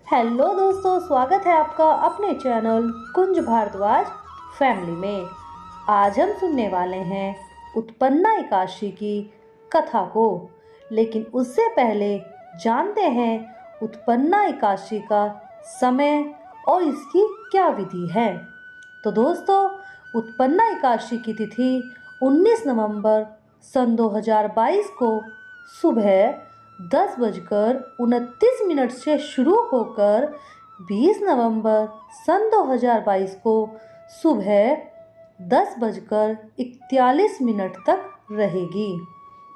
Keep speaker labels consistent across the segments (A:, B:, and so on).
A: Hello दोस्तों, स्वागत है आपका अपने चैनल कुंज भारद्वाज फैमिली में। आज हम सुनने वाले हैं उत्पन्ना एकादशी की कथा को। लेकिन उससे पहले जानते हैं उत्पन्ना एकादशी का समय और इसकी क्या विधि है। तो दोस्तों, उत्पन्ना एकादशी की तिथि 19 नवंबर सन 2022 को सुबह 10:29 से शुरू होकर 20 नवंबर सन 2022 को सुबह 10:41 तक रहेगी।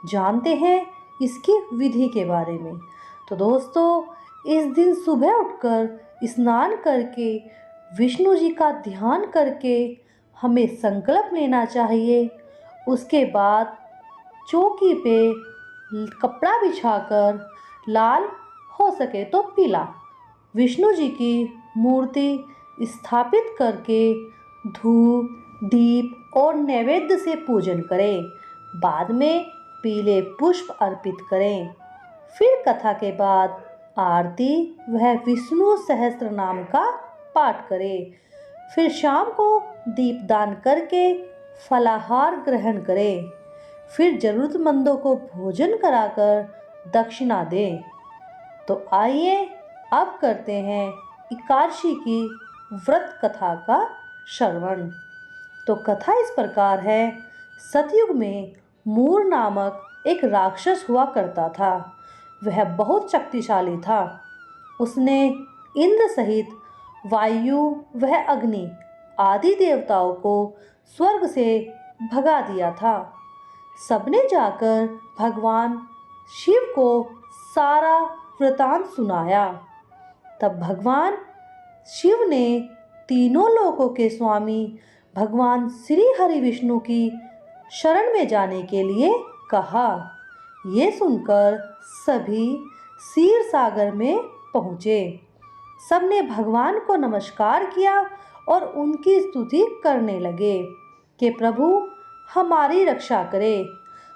A: जानते हैं इसकी विधि के बारे में। तो दोस्तों, इस दिन सुबह उठकर स्नान करके विष्णु जी का ध्यान करके हमें संकल्प लेना चाहिए। उसके बाद चौकी पे कपड़ा बिछाकर लाल, हो सके तो पीला, विष्णु जी की मूर्ति स्थापित करके धूप, दीप और नैवेद्य से पूजन करें। बाद में पीले पुष्प अर्पित करें। फिर कथा के बाद आरती वह विष्णु सहस्त्र नाम का पाठ करें। फिर शाम को दीपदान करके फलाहार ग्रहण करें। फिर जरूरतमंदों को भोजन कराकर दक्षिणा दें। तो आइए अब करते हैं एकादशी की व्रत कथा का श्रवण। तो कथा इस प्रकार है। सतयुग में मूर नामक एक राक्षस हुआ करता था। वह बहुत शक्तिशाली था। उसने इंद्र सहित वायु वह अग्नि आदि देवताओं को स्वर्ग से भगा दिया था। सबने जाकर भगवान शिव को सारा वृतांत सुनाया। तब भगवान शिव ने तीनों लोकों के स्वामी भगवान श्री हरि विष्णु की शरण में जाने के लिए कहा। ये सुनकर सभी क्षीर सागर में पहुँचे। सबने भगवान को नमस्कार किया और उनकी स्तुति करने लगे कि प्रभु हमारी रक्षा करें,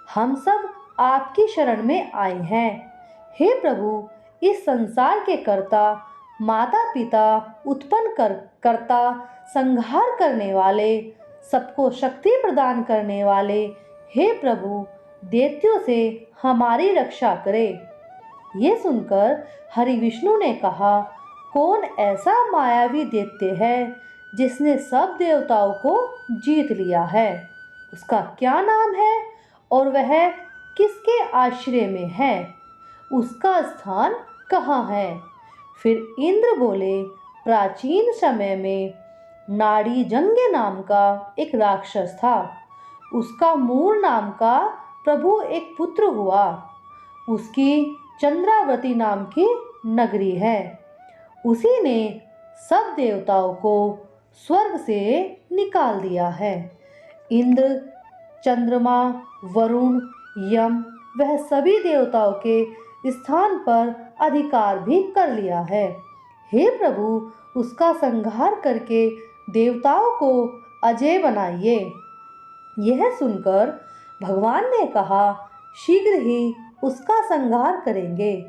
A: हम सब आपकी शरण में आए हैं। हे प्रभु, इस संसार के कर्ता, माता पिता उत्पन्न करता, संहार करने वाले, सबको शक्ति प्रदान करने वाले, हे प्रभु, दैत्यों से हमारी रक्षा करें। ये सुनकर हरि विष्णु ने कहा, कौन ऐसा मायावी दैत्य है जिसने सब देवताओं को जीत लिया है? उसका क्या नाम है और वह किसके आश्रय में है? उसका स्थान कहाँ है? फिर इंद्र बोले, प्राचीन समय में नाड़ी जंगे नाम का एक राक्षस था। उसका मूर नाम का प्रभु एक पुत्र हुआ। उसकी चंद्रावती नाम की नगरी है। उसी ने सब देवताओं को स्वर्ग से निकाल दिया है। इंद्र, चंद्रमा, वरुण, यम वह सभी देवताओं के स्थान पर अधिकार भी कर लिया है। हे प्रभु, उसका संहार करके देवताओं को अजय बनाइए। यह सुनकर भगवान ने कहा, शीघ्र ही उसका संहार करेंगे।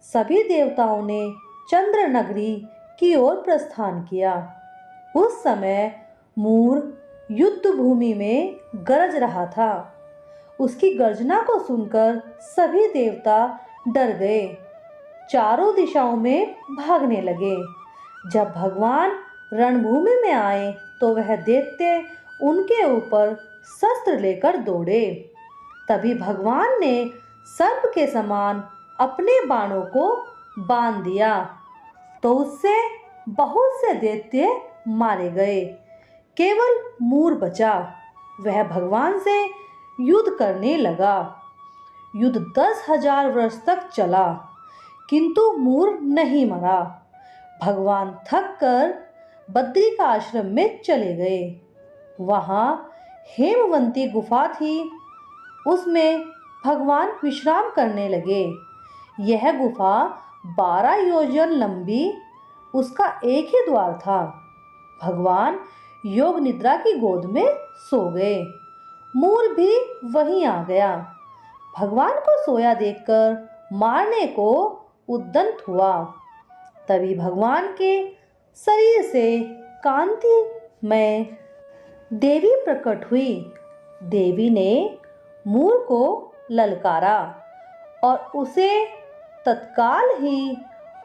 A: सभी देवताओं ने चंद्र नगरी की ओर प्रस्थान किया। उस समय मूर युद्ध भूमि में गरज रहा था। उसकी गर्जना को सुनकर सभी देवता डर गए, चारों दिशाओं में भागने लगे। जब भगवान रणभूमि में आए तो वह दैत्य उनके ऊपर शस्त्र लेकर दौड़े। तभी भगवान ने सर्प के समान अपने बाणों को बांध दिया तो उससे बहुत से दैत्य मारे गए। केवल मूर बचा। वह भगवान से युद्ध करने लगा। युद्ध 10,000 वर्ष तक चला, किंतु मूर नहीं मरा। भगवान थक कर बद्री का आश्रम में चले गए। वहाँ हेमवंती गुफा थी। उसमें भगवान विश्राम करने लगे। यह गुफा 12 योजन लंबी, उसका एक ही द्वार था। भगवान योग निद्रा की गोद में सो गए। मूर भी वहीं आ गया। भगवान को सोया देखकर मारने को उद्यत हुआ। तभी भगवान के शरीर से कांति में देवी प्रकट हुई। देवी ने मूर को ललकारा और उसे तत्काल ही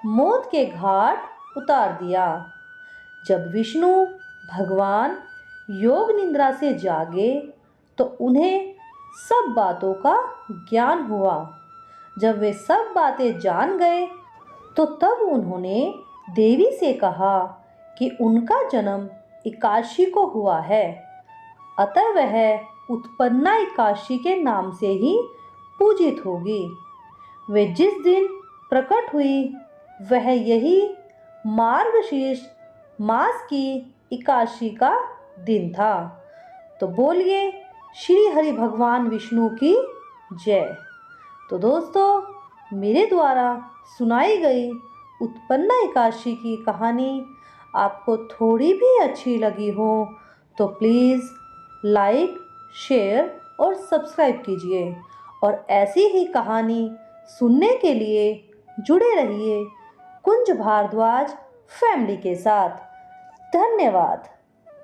A: मौत के घाट उतार दिया। जब विष्णु भगवान योग निद्रा से जागे तो उन्हें सब बातों का ज्ञान हुआ। जब वे सब बातें जान गए तो तब उन्होंने देवी से कहा कि उनका जन्म एकादशी को हुआ है, अतः वह उत्पन्ना एकादशी के नाम से ही पूजित होगी। वे जिस दिन प्रकट हुई वह यही मार्गशीर्ष मास की एकादशी का दिन था। तो बोलिए श्री हरि भगवान विष्णु की जय। तो दोस्तों, मेरे द्वारा सुनाई गई उत्पन्ना एकादशी की कहानी आपको थोड़ी भी अच्छी लगी हो तो प्लीज़ लाइक, शेयर और सब्सक्राइब कीजिए और ऐसी ही कहानी सुनने के लिए जुड़े रहिए कुंज भारद्वाज फैमिली के साथ। धन्यवाद।